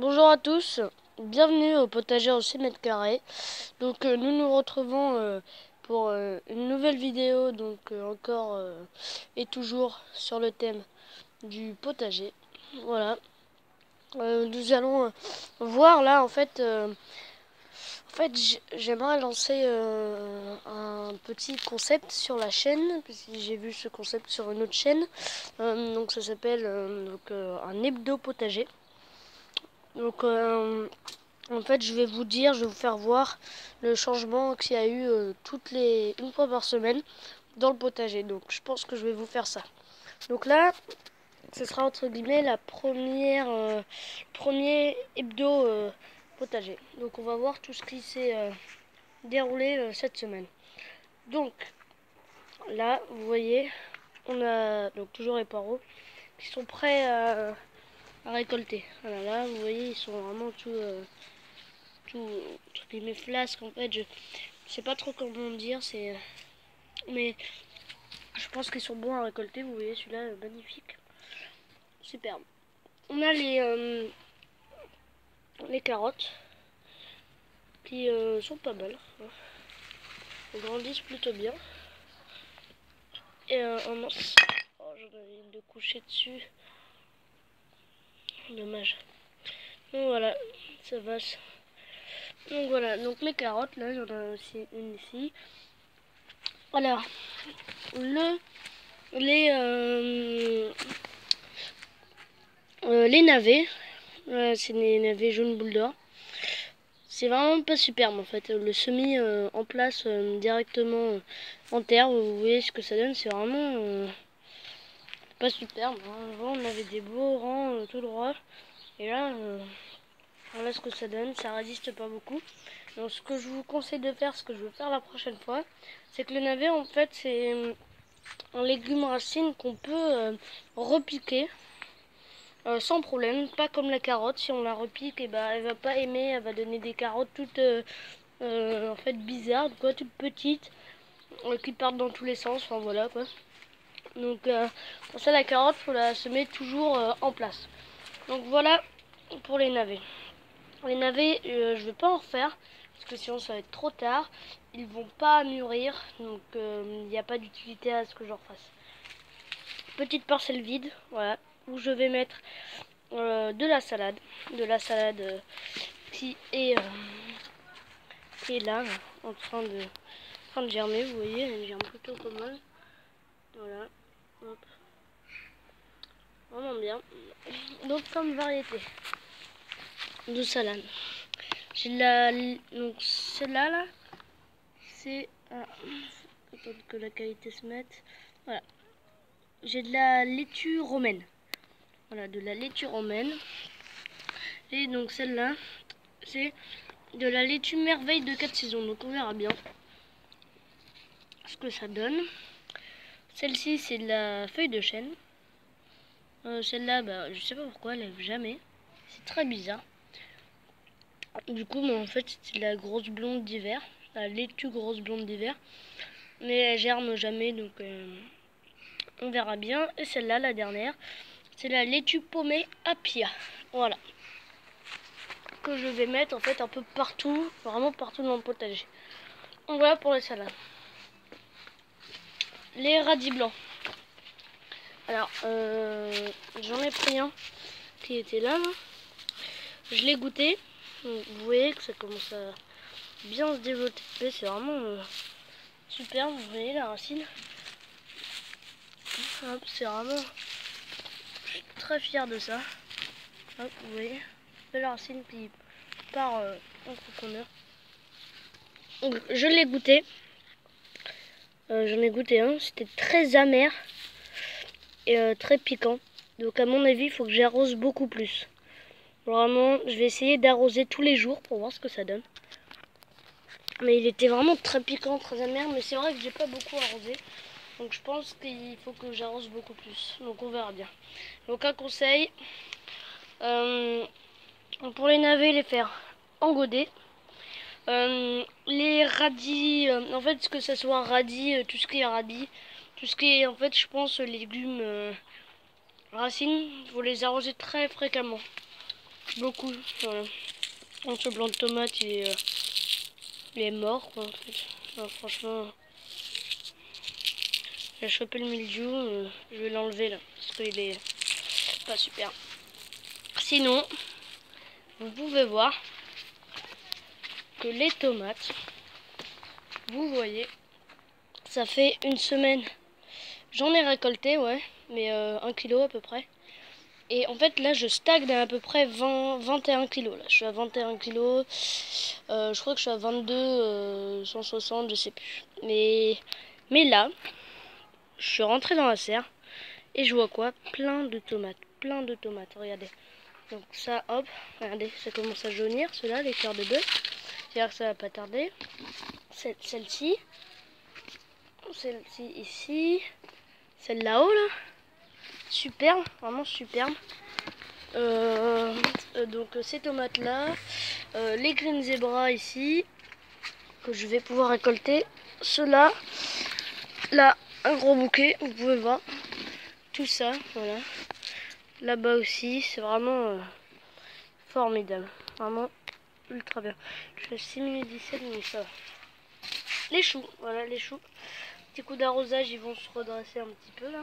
Bonjour à tous, bienvenue au potager au 6 mètres carrés. Donc nous nous retrouvons pour une nouvelle vidéo, donc encore et toujours sur le thème du potager. Voilà, nous allons voir là en fait j'aimerais lancer un petit concept sur la chaîne, parce que j'ai vu ce concept sur une autre chaîne. Donc ça s'appelle un hebdo potager. Donc en fait je vais vous faire voir le changement qu'il y a eu une fois par semaine dans le potager. Donc je pense que je vais vous faire ça. Donc là, ce sera entre guillemets la premier hebdo potager. Donc on va voir tout ce qui s'est déroulé cette semaine. Donc là, vous voyez, on a donc toujours les poireaux qui sont prêts à récolter. Voilà, là, vous voyez, ils sont vraiment tout mes flasques. En fait, je sais pas trop comment dire, mais je pense qu'ils sont bons à récolter. Vous voyez, celui-là, magnifique, superbe. On a les carottes qui sont pas mal, ils grandissent plutôt bien. Et oh mince, j'en avais une de coucher dessus, dommage. Donc voilà, ça va. Donc voilà, donc les carottes, là j'en ai aussi une ici. Alors, les navets, c'est des navets jaunes boule d'or. C'est vraiment pas superbe en fait. Le semis en place directement en terre, vous voyez ce que ça donne, c'est vraiment pas superbe. Avant on avait des beaux rangs tout droit, et là voilà ce que ça donne, ça résiste pas beaucoup. Donc ce que je vous conseille de faire, ce que je veux faire la prochaine fois, c'est que le navet en fait c'est un légume racine qu'on peut repiquer sans problème, pas comme la carotte. Si on la repique, et ben elle va pas aimer, elle va donner des carottes toutes en fait bizarres, quoi, toutes petites, qui partent dans tous les sens, enfin voilà quoi. Donc pour ça la carotte, faut la semer toujours en place. Donc voilà pour les navets. Les navets, je vais pas en refaire parce que sinon ça va être trop tard. Ils vont pas mûrir, donc il n'y a pas d'utilité à ce que j'en fasse. Petite parcelle vide, voilà, où je vais mettre de la salade, qui est là, en train de germer. Vous voyez, elle germe plutôt pas mal. Voilà, hop, vraiment bien. Donc comme variété de salade, j'ai donc celle-là là, c'est attends que la qualité se mette. Voilà, j'ai de la laitue romaine. Voilà, de la laitue romaine. Et donc celle-là, c'est de la laitue merveille de 4 saisons. Donc on verra bien ce que ça donne. Celle-ci, c'est de la feuille de chêne. Celle-là, bah, je sais pas pourquoi, elle lève jamais. C'est très bizarre. Du coup, en fait, c'est de la grosse blonde d'hiver. La laitue grosse blonde d'hiver. Mais elle germe jamais, donc on verra bien. Et celle-là, la dernière, c'est la laitue paumée Apia. Voilà. Que je vais mettre en fait un peu partout, vraiment partout dans le potager. Donc voilà pour les salades. Les radis blancs. Alors, j'en ai pris un qui était là. Je l'ai goûté. Donc, vous voyez que ça commence à bien se développer. C'est vraiment super. Vous voyez la racine. C'est vraiment... Je suis très fière de ça. Hop, vous voyez, belle racine qui part en profondeur. Donc, je l'ai goûté. J'en ai goûté un. C'était très amer et très piquant. Donc à mon avis, il faut que j'arrose beaucoup plus. Vraiment, je vais essayer d'arroser tous les jours pour voir ce que ça donne. Mais il était vraiment très piquant, très amer. Mais c'est vrai que j'ai pas beaucoup arrosé. Donc je pense qu'il faut que j'arrose beaucoup plus. Donc on verra bien. Donc un conseil, pour les navets, les faire en godet. Les radis, en fait, que ça soit radis, tout ce qui est radis, tout ce qui est, en fait, je pense, légumes, racines, il faut les arroser très fréquemment. beaucoup. Voilà. Donc, ce blanc de tomate, il est mort, quoi, en fait. Alors, franchement, j'ai chopé le mildiou, je vais l'enlever là, parce qu'il est pas super. Sinon, vous pouvez voir que les tomates, vous voyez, ça fait une semaine. J'en ai récolté, ouais, mais 1 kilo à peu près. Et en fait, là, je stagne à peu près 21 kilos. Là. Je suis à 21 kilos. Je crois que je suis à 22, 160, je sais plus. Mais là, je suis rentrée dans la serre et je vois quoi? Plein de tomates. Plein de tomates, regardez. Donc ça, hop, regardez, ça commence à jaunir, ceux-là, les cœurs de bœuf. C'est-à-dire que ça va pas tarder. Celle-ci. Celle-ci ici. Celle là-haut, là. Superbe, vraiment superbe. Donc ces tomates là, les green zebra ici que je vais pouvoir récolter, ceux-là, là un gros bouquet, vous pouvez voir tout ça, voilà, là-bas aussi, c'est vraiment formidable, vraiment ultra bien. Je fais 6 minutes 17, mais ça va. Les choux, voilà les choux, petit coup d'arrosage, ils vont se redresser un petit peu là.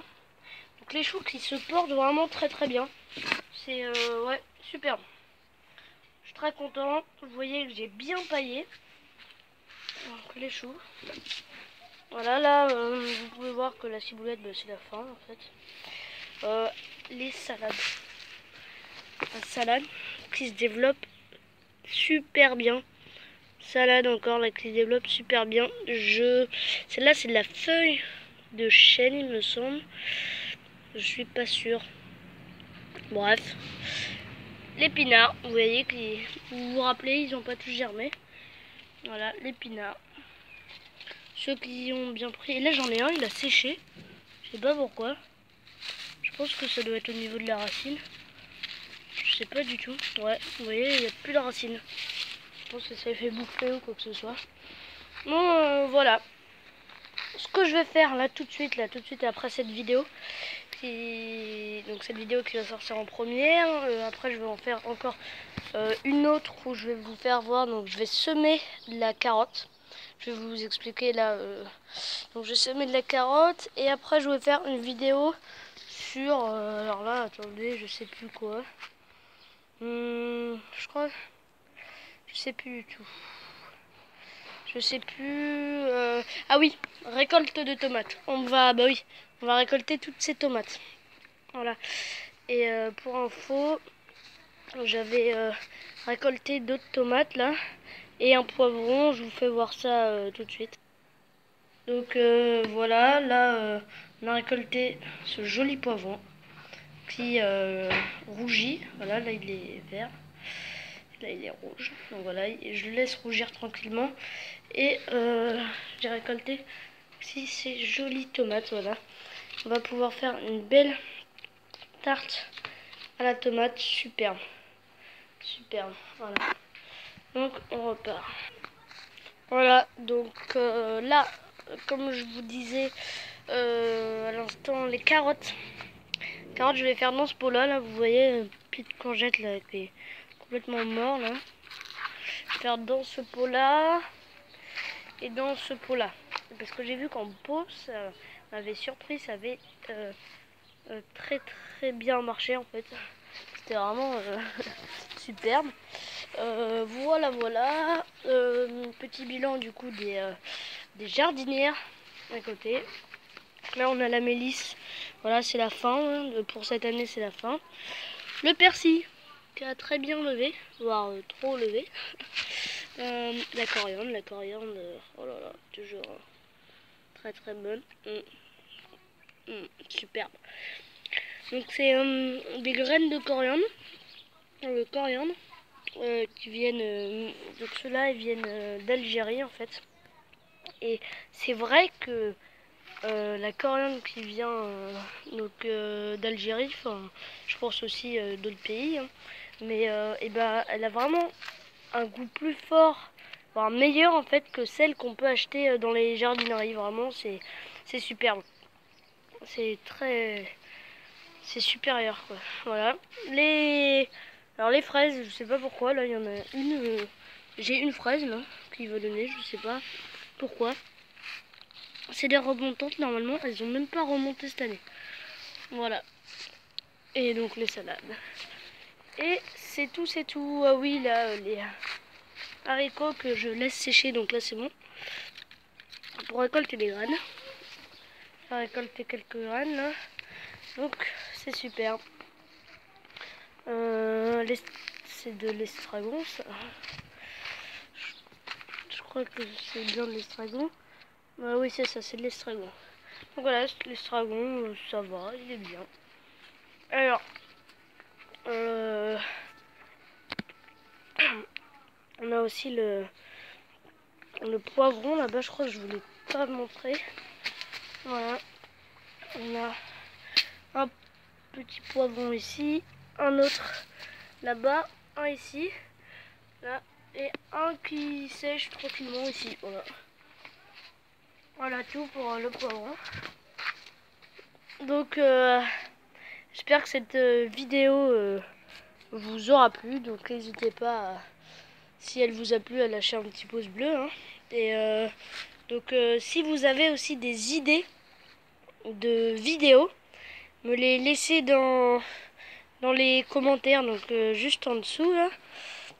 Donc les choux qui se portent vraiment très très bien, c'est ouais, super. Je suis très content. Vous voyez que j'ai bien paillé. Donc les choux. Voilà, là, vous pouvez voir que la ciboulette, bah, c'est la fin en fait. Les salades. La salade qui se développe super bien. Salade encore, là, qui se développe super bien. Celle-là, c'est de la feuille de chêne, il me semble. Je suis pas sûre. Bref. L'épinard, vous voyez, vous vous rappelez, ils n'ont pas tous germé. Voilà, l'épinard. Ceux qui ont bien pris. Et là j'en ai un, il a séché. Je sais pas pourquoi. Je pense que ça doit être au niveau de la racine. Je sais pas du tout. Ouais, vous voyez, il n'y a plus la racine. Je pense que ça fait bouffer ou quoi que ce soit. Bon, voilà. Ce que je vais faire là tout de suite après cette vidéo. Donc cette vidéo qui va sortir en première. Après je vais en faire encore une autre où je vais vous faire voir. Donc je vais semer de la carotte. Je vais vous expliquer là. Donc je vais semer de la carotte et après je vais faire une vidéo sur. Alors là, attendez, je sais plus quoi. Je crois. Je sais plus du tout. Je sais plus. Ah oui, récolte de tomates. Bah oui, on va récolter toutes ces tomates. Voilà. Et pour info, j'avais récolté d'autres tomates là et un poivron. Je vous fais voir ça tout de suite. Donc voilà, là on a récolté ce joli poivron qui rougit. Voilà, là il est vert, là il est rouge. Donc voilà, je le laisse rougir tranquillement. Et j'ai récolté aussi ces jolies tomates. Voilà, on va pouvoir faire une belle tarte à la tomate, superbe, superbe. Voilà, donc on repart. Voilà, donc là, comme je vous disais à l'instant, les carottes. Carottes, je vais faire dans ce pot là, vous voyez, une petite courgette là qui est complètement mort là. Je vais faire dans ce pot là et dans ce pot là. Parce que j'ai vu qu'en pot, ça m'avait surpris, ça avait très très bien marché en fait. C'était vraiment superbe. Voilà, voilà. Petit bilan du coup des jardinières à côté. Là on a la mélisse. Voilà, c'est la fin. Hein. Pour cette année, c'est la fin. Le persil qui a très bien levé, voire trop levé. La coriandre, oh là là, toujours très très bonne. Superbe. Donc c'est des graines de coriandre. Coriandre. Qui viennent, donc ceux-là ils viennent d'Algérie en fait. Et c'est vrai que la coriandre qui vient d'Algérie, enfin je pense aussi d'autres pays, hein, mais et ben, elle a vraiment un goût plus fort, voire meilleur en fait que celle qu'on peut acheter dans les jardineries. Vraiment c'est superbe. C'est supérieur quoi. Voilà. Alors les fraises, je sais pas pourquoi, là il y en a une, j'ai une fraise là, qui va donner, je sais pas pourquoi. C'est des remontantes normalement, elles ont même pas remonté cette année. Voilà. Et donc les salades. Et c'est tout, c'est tout. Ah oui, là, les haricots que je laisse sécher, donc là c'est bon. Pour récolter les graines. J'ai récolté quelques graines là. Donc c'est super. C'est de l'estragon ça. Je crois que c'est bien de l'estragon. Oui c'est ça, c'est de l'estragon. Donc voilà, l'estragon, ça va, il est bien. Alors, on a aussi le poivron là-bas, je crois que je voulais pas montrer. Voilà, on a un petit poivron ici, un autre là-bas, un ici, là, et un qui sèche tranquillement ici. Voilà, voilà tout pour le poivron. Donc, j'espère que cette vidéo vous aura plu. Donc, n'hésitez pas, si elle vous a plu, à lâcher un petit pouce bleu. Hein. Et donc, si vous avez aussi des idées de vidéos, me les laissez dans les commentaires, donc juste en dessous là.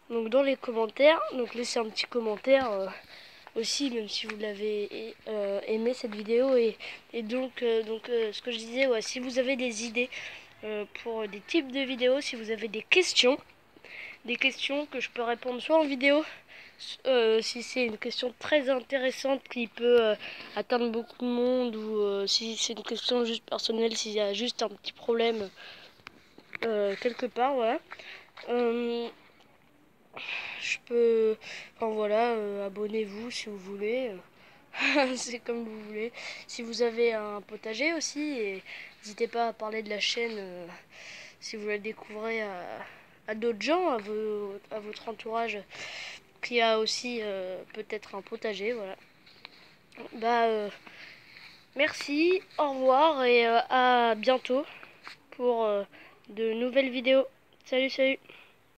Donc dans les commentaires, donc laissez un petit commentaire aussi, même si vous l'avez aimé cette vidéo. Et donc, ce que je disais, ouais, si vous avez des idées pour des types de vidéos, si vous avez des questions que je peux répondre soit en vidéo, si c'est une question très intéressante qui peut atteindre beaucoup de monde, ou si c'est une question juste personnelle, s'il y a juste un petit problème quelque part, voilà. Je peux... Enfin voilà, abonnez-vous si vous voulez. C'est comme vous voulez. Si vous avez un potager aussi, et n'hésitez pas à parler de la chaîne si vous la découvrez à d'autres gens, à votre entourage qui a aussi peut-être un potager, voilà. Bah merci, au revoir et à bientôt pour de nouvelles vidéos. Salut, salut.